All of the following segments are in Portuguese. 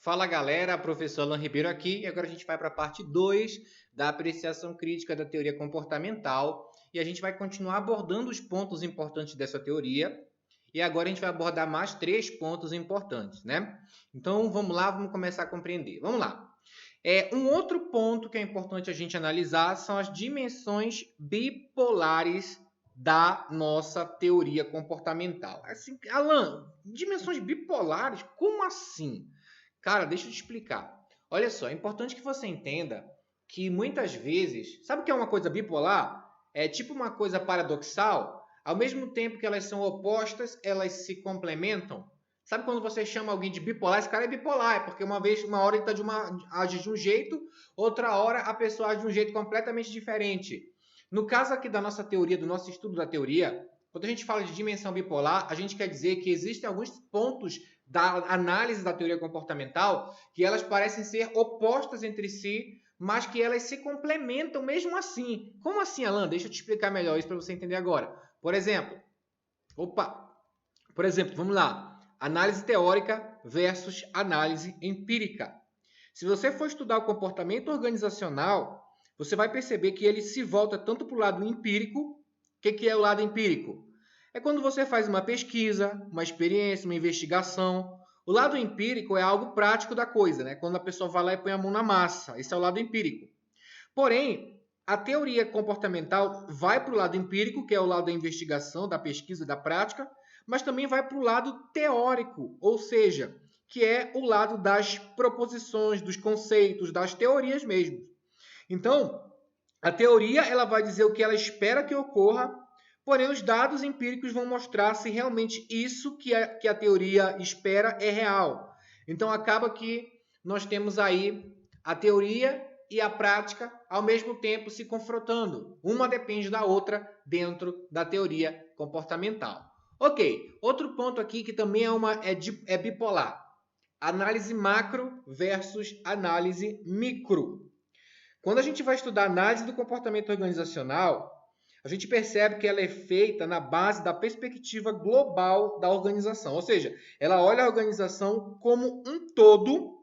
Fala galera, professor Alan Ribeiro aqui e agora a gente vai para a parte 2 da apreciação crítica da teoria comportamental e a gente vai continuar abordando os pontos importantes dessa teoria e agora a gente vai abordar mais 3 pontos importantes, né? Então vamos lá, vamos começar a compreender. Vamos lá. Um outro ponto que é importante a gente analisar são as dimensões bipolares da nossa teoria comportamental. Assim, Alan, dimensões bipolares? Como assim? Cara, deixa eu te explicar. Olha só, é importante que você entenda que muitas vezes, sabe o que é uma coisa bipolar? É tipo uma coisa paradoxal. Ao mesmo tempo que elas são opostas, elas se complementam. Sabe quando você chama alguém de bipolar? Esse cara é bipolar, é porque uma hora ele age de um jeito, outra hora a pessoa age de um jeito completamente diferente. No caso aqui da nossa teoria, do nosso estudo da teoria, quando a gente fala de dimensão bipolar, a gente quer dizer que existem alguns pontos da análise da teoria comportamental que elas parecem ser opostas entre si, mas que elas se complementam mesmo assim. Como assim, Alan? Deixa eu te explicar melhor isso para você entender agora. Por exemplo, vamos lá. Análise teórica versus análise empírica. Se você for estudar o comportamento organizacional, você vai perceber que ele se volta tanto para o lado empírico. O que é o lado empírico? É quando você faz uma pesquisa, uma experiência, uma investigação. O lado empírico é algo prático da coisa, né? Quando a pessoa vai lá e põe a mão na massa. Esse é o lado empírico. Porém, a teoria comportamental vai para o lado empírico, que é o lado da investigação, da pesquisa, da prática, mas também vai para o lado teórico, ou seja, que é o lado das proposições, dos conceitos, das teorias mesmo. Então, a teoria ela vai dizer o que ela espera que ocorra, porém os dados empíricos vão mostrar se realmente isso que a teoria espera é real. Então, acaba que nós temos aí a teoria e a prática ao mesmo tempo se confrontando. Uma depende da outra dentro da teoria comportamental. Ok, outro ponto aqui que também é bipolar. Análise macro versus análise micro. Quando a gente vai estudar análise do comportamento organizacional, a gente percebe que ela é feita na base da perspectiva global da organização. Ou seja, ela olha a organização como um todo,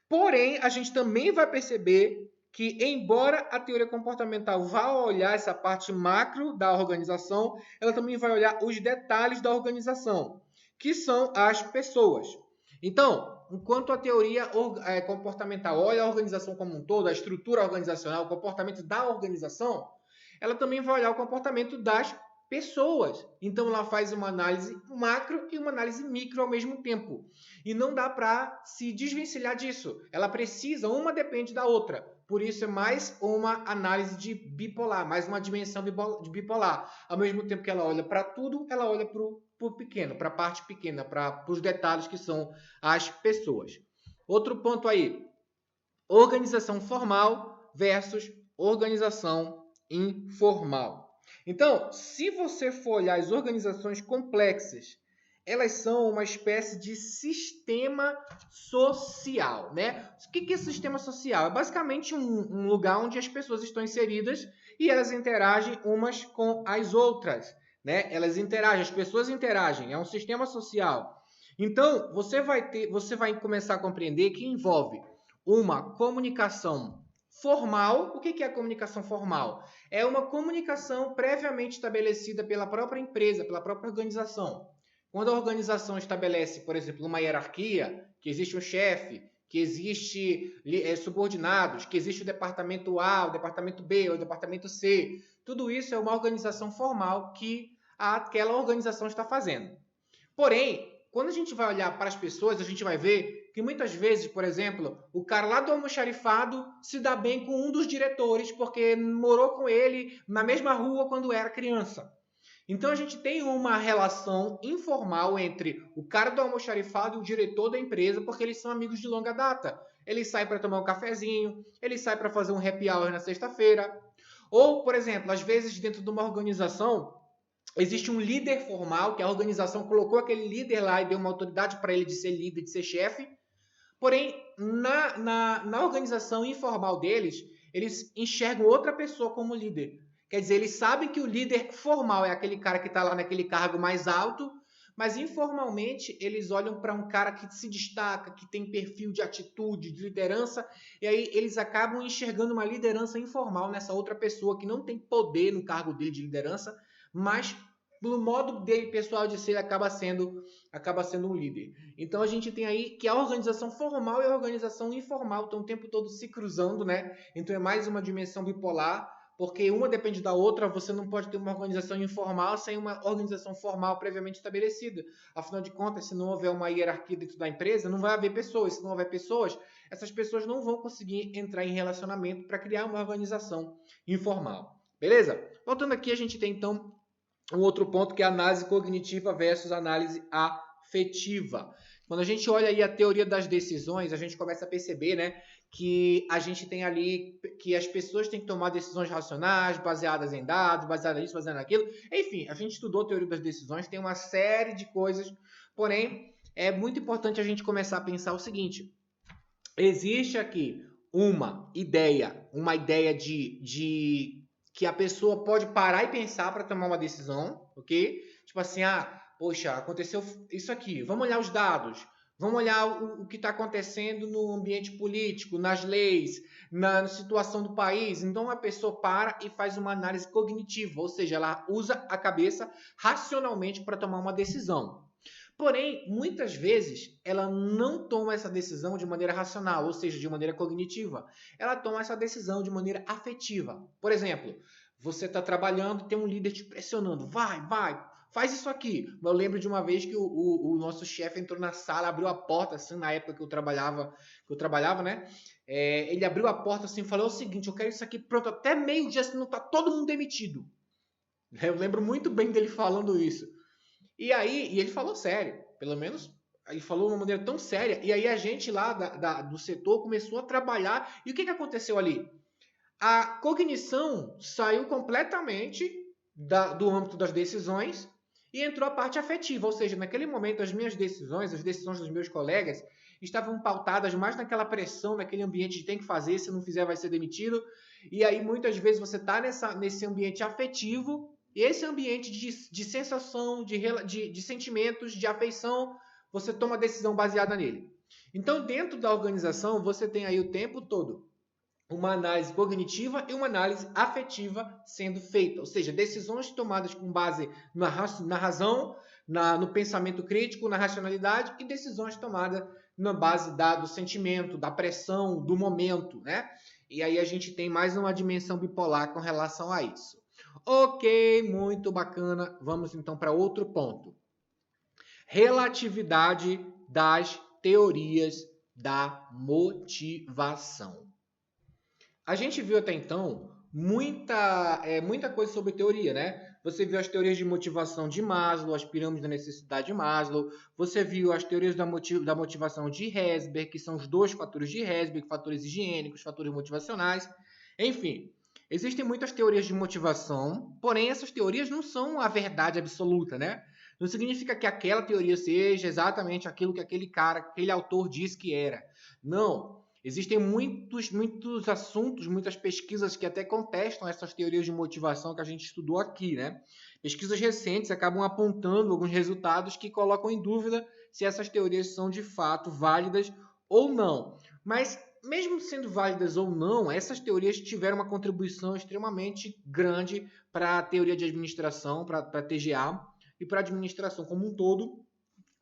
porém, a gente também vai perceber que, embora a teoria comportamental vá olhar essa parte macro da organização, ela também vai olhar os detalhes da organização, que são as pessoas. Então, enquanto a teoria comportamental olha a organização como um todo, a estrutura organizacional, o comportamento da organização, ela também vai olhar o comportamento das pessoas. Então, ela faz uma análise macro e uma análise micro ao mesmo tempo. E não dá para se desvencilhar disso. Ela precisa, uma depende da outra. Por isso, é mais uma análise de bipolar, mais uma dimensão de bipolar. Ao mesmo tempo que ela olha para tudo, ela olha para o pequeno, para a parte pequena, para os detalhes que são as pessoas. Outro ponto aí, organização formal versus organização informal. Então, se você for olhar as organizações complexas, elas são uma espécie de sistema social, né? O que é sistema social? É basicamente um lugar onde as pessoas estão inseridas e elas interagem umas com as outras, né? Elas interagem, as pessoas interagem, é um sistema social. Então, você vai começar a compreender que envolve uma comunicação formal. O que é a comunicação formal? É uma comunicação previamente estabelecida pela própria empresa, pela própria organização. Quando a organização estabelece, por exemplo, uma hierarquia, que existe um chefe, que existe subordinados, que existe o departamento A, o departamento B, o departamento C, tudo isso é uma organização formal que aquela organização está fazendo. Porém, quando a gente vai olhar para as pessoas, a gente vai ver que muitas vezes, por exemplo, o cara lá do almoxarifado se dá bem com um dos diretores porque morou com ele na mesma rua quando era criança. Então a gente tem uma relação informal entre o cara do almoxarifado e o diretor da empresa porque eles são amigos de longa data. Eles saem para tomar um cafezinho, eles saem para fazer um happy hour na sexta-feira. Ou, por exemplo, às vezes dentro de uma organização existe um líder formal, que a organização colocou aquele líder lá e deu uma autoridade para ele de ser líder, de ser chefe. Porém, na organização informal deles, eles enxergam outra pessoa como líder. Quer dizer, eles sabem que o líder formal é aquele cara que está lá naquele cargo mais alto, mas informalmente eles olham para um cara que se destaca, que tem perfil de atitude, de liderança, e aí eles acabam enxergando uma liderança informal nessa outra pessoa que não tem poder no cargo dele de liderança, mas pelo modo dele pessoal de ser, acaba sendo um líder. Então a gente tem aí que a organização formal e a organização informal estão o tempo todo se cruzando, né? Então é mais uma dimensão bipolar, porque uma depende da outra, você não pode ter uma organização informal sem uma organização formal previamente estabelecida. Afinal de contas, se não houver uma hierarquia dentro da empresa, não vai haver pessoas. Se não houver pessoas, essas pessoas não vão conseguir entrar em relacionamento para criar uma organização informal. Beleza? Voltando aqui, a gente tem então um outro ponto que é a análise cognitiva versus análise afetiva. Quando a gente olha aí a teoria das decisões, a gente começa a perceber, né, que a gente tem ali que as pessoas têm que tomar decisões racionais, baseadas em dados, baseadas nisso, baseadas naquilo. Enfim, a gente estudou a teoria das decisões, tem uma série de coisas, porém, é muito importante a gente começar a pensar o seguinte: existe aqui uma ideia de que a pessoa pode parar e pensar para tomar uma decisão, ok? Tipo assim, poxa, aconteceu isso aqui, vamos olhar os dados, vamos olhar o que está acontecendo no ambiente político, nas leis, na situação do país. Então a pessoa para e faz uma análise cognitiva, ou seja, ela usa a cabeça racionalmente para tomar uma decisão. Porém, muitas vezes, ela não toma essa decisão de maneira racional, ou seja, de maneira cognitiva. Ela toma essa decisão de maneira afetiva. Por exemplo, você está trabalhando e tem um líder te pressionando. Vai, faz isso aqui. Eu lembro de uma vez que o nosso chefe entrou na sala, abriu a porta, assim, na época que eu trabalhava, né? Ele abriu a porta assim e falou o seguinte: eu quero isso aqui pronto até meio-dia, senão tá todo mundo demitido. Eu lembro muito bem dele falando isso. E aí, ele falou sério, pelo menos ele falou de uma maneira tão séria, e aí a gente lá do setor começou a trabalhar, e o que aconteceu ali? A cognição saiu completamente do âmbito das decisões e entrou a parte afetiva, ou seja, naquele momento as minhas decisões, as decisões dos meus colegas, estavam pautadas mais naquela pressão, naquele ambiente de tem que fazer, se não fizer vai ser demitido, e aí muitas vezes você está nesse ambiente afetivo, e esse ambiente de sensação, de sentimentos, de afeição, você toma a decisão baseada nele. Então, dentro da organização, você tem aí o tempo todo uma análise cognitiva e uma análise afetiva sendo feita, ou seja, decisões tomadas com base na razão, no pensamento crítico, na racionalidade, e decisões tomadas na base do sentimento, da pressão, do momento, né? E aí a gente tem mais uma dimensão bipolar com relação a isso. Ok, muito bacana. Vamos então para outro ponto. Relatividade das teorias da motivação. A gente viu até então muita coisa sobre teoria, né? Você viu as teorias de motivação de Maslow, as pirâmides da necessidade de Maslow. Você viu as teorias da motivação de Herzberg, que são os dois fatores de Herzberg, fatores higiênicos, fatores motivacionais. Enfim, existem muitas teorias de motivação, porém essas teorias não são a verdade absoluta, né? Não significa que aquela teoria seja exatamente aquilo que aquele autor disse que era. Não. Existem muitos assuntos, muitas pesquisas que até contestam essas teorias de motivação que a gente estudou aqui, né? Pesquisas recentes acabam apontando alguns resultados que colocam em dúvida se essas teorias são de fato válidas ou não. Mas, mesmo sendo válidas ou não, essas teorias tiveram uma contribuição extremamente grande para a teoria de administração, para a TGA e para a administração como um todo.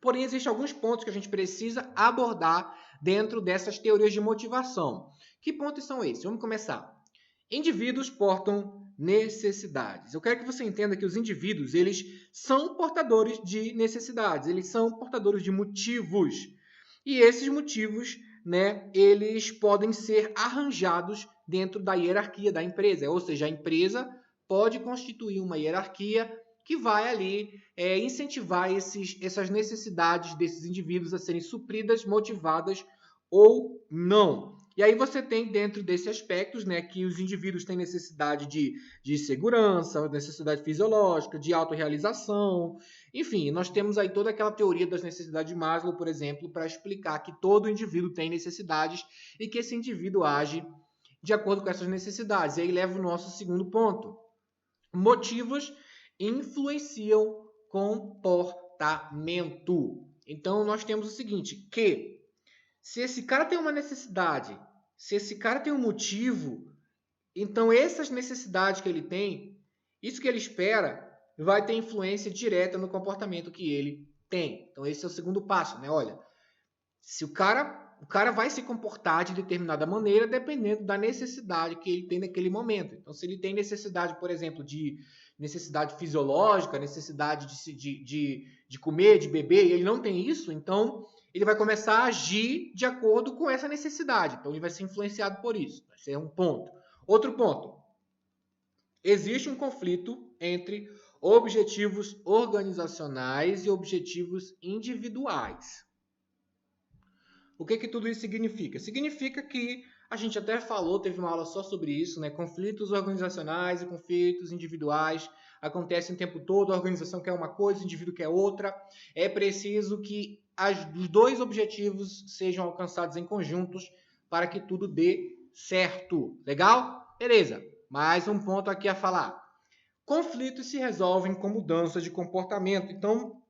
Porém, existem alguns pontos que a gente precisa abordar dentro dessas teorias de motivação. Que pontos são esses? Vamos começar. Indivíduos portam necessidades. Eu quero que você entenda que os indivíduos, eles são portadores de necessidades, eles são portadores de motivos. E esses motivos, né, eles podem ser arranjados dentro da hierarquia da empresa. Ou seja, a empresa pode constituir uma hierarquia que vai ali incentivar essas necessidades desses indivíduos a serem supridas, motivadas ou não. E aí você tem dentro desses aspectos, né, que os indivíduos têm necessidade de segurança, necessidade fisiológica, de autorrealização. Enfim, nós temos aí toda aquela teoria das necessidades de Maslow, por exemplo, para explicar que todo indivíduo tem necessidades e que esse indivíduo age de acordo com essas necessidades. E aí leva o nosso segundo ponto. Motivos influenciam comportamento. comportamento. Então, nós temos o seguinte, que se esse cara tem uma necessidade, se esse cara tem um motivo, então essas necessidades que ele tem, isso que ele espera, vai ter influência direta no comportamento que ele tem. Então, esse é o segundo passo, né? Olha, se o cara vai se comportar de determinada maneira dependendo da necessidade que ele tem naquele momento. Então, se ele tem necessidade, por exemplo, de necessidade fisiológica, necessidade de comer, de beber, e ele não tem isso, então ele vai começar a agir de acordo com essa necessidade. Então, ele vai ser influenciado por isso. Esse é um ponto. Outro ponto. Existe um conflito entre objetivos organizacionais e objetivos individuais. O que tudo isso significa? Significa que a gente até falou, teve uma aula só sobre isso, né? Conflitos organizacionais e conflitos individuais acontecem o tempo todo, a organização quer uma coisa, o indivíduo quer outra. É preciso que os dois objetivos sejam alcançados em conjuntos para que tudo dê certo. Legal? Beleza. Mais um ponto aqui a falar. Conflitos se resolvem com mudança de comportamento. Então,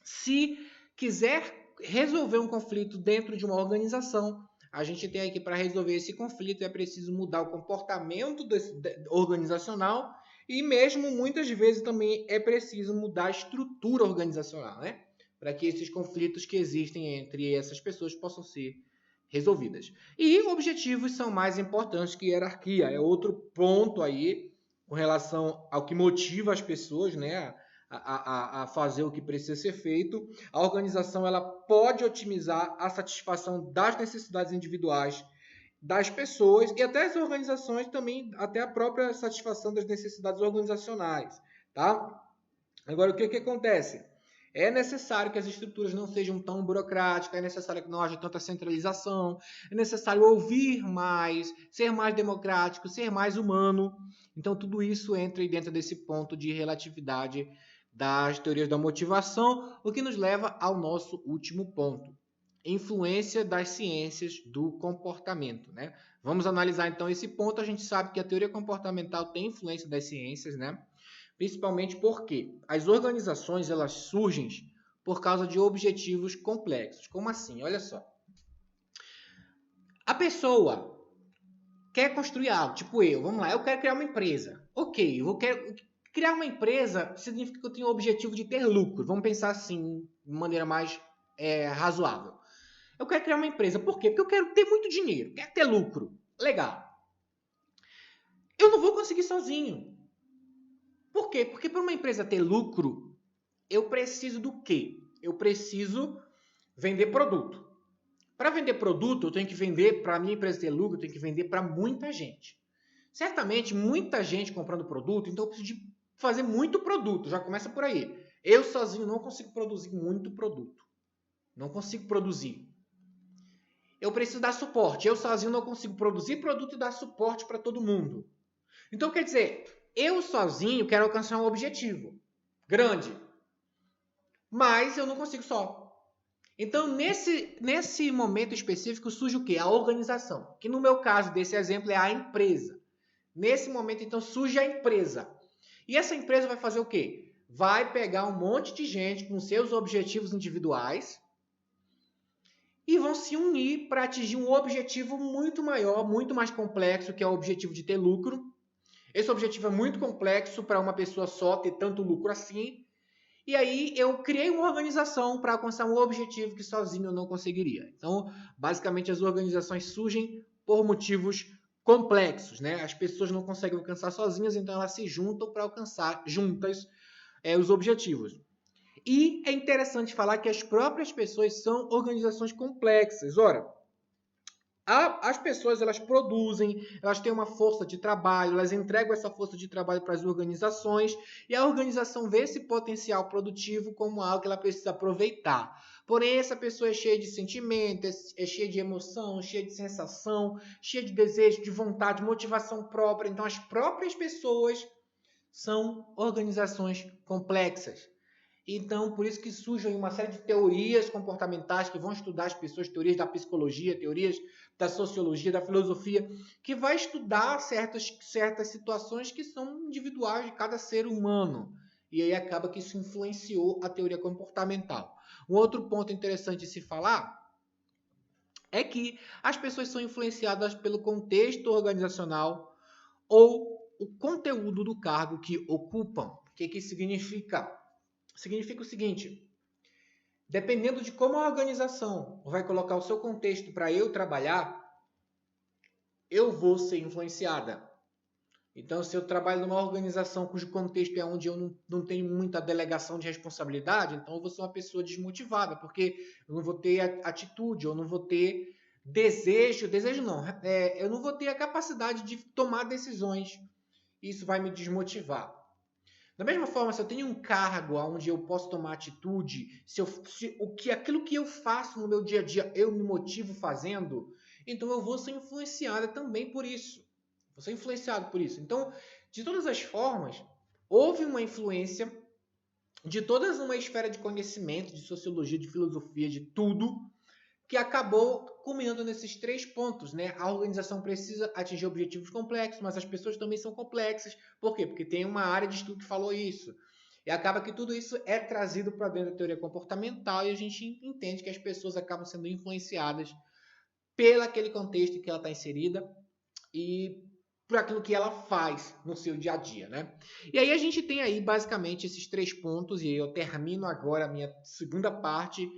se quiser resolver um conflito dentro de uma organização, a gente tem aqui para resolver esse conflito, é preciso mudar o comportamento organizacional e mesmo muitas vezes também é preciso mudar a estrutura organizacional, né? Para que esses conflitos que existem entre essas pessoas possam ser resolvidas. E objetivos são mais importantes que hierarquia, é outro ponto aí com relação ao que motiva as pessoas, né? A fazer o que precisa ser feito. A organização ela pode otimizar a satisfação das necessidades individuais das pessoas e até as organizações também, até a própria satisfação das necessidades organizacionais, tá? Agora, o que acontece? É necessário que as estruturas não sejam tão burocráticas, é necessário que não haja tanta centralização, é necessário ouvir mais, ser mais democrático, ser mais humano. Então, tudo isso entra dentro desse ponto de relatividade das teorias da motivação, o que nos leva ao nosso último ponto. Influência das ciências do comportamento, né? Vamos analisar então esse ponto. A gente sabe que a teoria comportamental tem influência das ciências, né? Principalmente porque as organizações elas surgem por causa de objetivos complexos. Como assim? Olha só. A pessoa quer construir algo, tipo vamos lá, eu quero criar uma empresa. Ok, quero criar uma empresa significa que eu tenho o objetivo de ter lucro. Vamos pensar assim, de maneira mais razoável. Eu quero criar uma empresa. Por quê? Porque eu quero ter muito dinheiro, quero ter lucro. Legal. Eu não vou conseguir sozinho. Por quê? Porque para uma empresa ter lucro, eu preciso do quê? Eu preciso vender produto. Para vender produto, eu tenho que vender, para a minha empresa ter lucro, eu tenho que vender para muita gente. Certamente, muita gente comprando produto, então eu preciso de fazer muito produto, já começa por aí. Eu sozinho não consigo produzir muito produto. Não consigo produzir. Eu preciso dar suporte. Eu sozinho não consigo produzir produto e dar suporte para todo mundo. Então, quer dizer, eu sozinho quero alcançar um objetivo grande, mas eu não consigo só. Então, nesse momento específico, surge o quê? A organização, que no meu caso desse exemplo é a empresa. Nesse momento, então, surge a empresa. E essa empresa vai fazer o quê? Vai pegar um monte de gente com seus objetivos individuais e vão se unir para atingir um objetivo muito maior, muito mais complexo, que é o objetivo de ter lucro. Esse objetivo é muito complexo para uma pessoa só ter tanto lucro assim. E aí eu criei uma organização para alcançar um objetivo que sozinho eu não conseguiria. Então, basicamente, as organizações surgem por motivos complexos, né? As pessoas não conseguem alcançar sozinhas, então elas se juntam para alcançar juntas os objetivos. E é interessante falar que as próprias pessoas são organizações complexas. Ora, as pessoas elas produzem, elas têm uma força de trabalho, elas entregam essa força de trabalho para as organizações e a organização vê esse potencial produtivo como algo que ela precisa aproveitar. Porém, essa pessoa é cheia de sentimentos, é cheia de emoção, cheia de sensação, cheia de desejo, de vontade, de motivação própria. Então, as próprias pessoas são organizações complexas. Então, por isso que surgem uma série de teorias comportamentais que vão estudar as pessoas, teorias da psicologia, teorias da sociologia, da filosofia, que vai estudar certas situações que são individuais de cada ser humano. E aí acaba que isso influenciou a teoria comportamental. Um outro ponto interessante de se falar é que as pessoas são influenciadas pelo contexto organizacional ou o conteúdo do cargo que ocupam. O que isso significa? Significa o seguinte: dependendo de como a organização vai colocar o seu contexto para eu trabalhar, eu vou ser influenciada. Então, se eu trabalho numa organização cujo contexto é onde eu não tenho muita delegação de responsabilidade, então eu vou ser uma pessoa desmotivada, porque eu não vou ter atitude, eu não vou ter desejo não, eu não vou ter a capacidade de tomar decisões. Isso vai me desmotivar. Da mesma forma, se eu tenho um cargo onde eu posso tomar atitude, aquilo que eu faço no meu dia a dia eu me motivo fazendo, então eu vou ser influenciada também por isso. Vou ser influenciado por isso. Então, de todas as formas, houve uma influência de toda uma esfera de conhecimento, de sociologia, de filosofia, de tudo, que acabou culminando nesses 3 pontos, né? A organização precisa atingir objetivos complexos, mas as pessoas também são complexas. Por quê? Porque tem uma área de estudo que falou isso. E acaba que tudo isso é trazido para dentro da teoria comportamental e a gente entende que as pessoas acabam sendo influenciadas pelo aquele contexto em que ela está inserida e por aquilo que ela faz no seu dia a dia, né? E aí a gente tem aí basicamente esses 3 pontos, e aí eu termino agora a minha segunda parte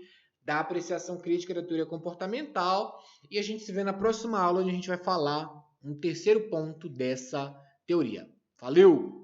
da apreciação crítica da teoria comportamental, e a gente se vê na próxima aula, onde a gente vai falar um terceiro ponto dessa teoria. Valeu!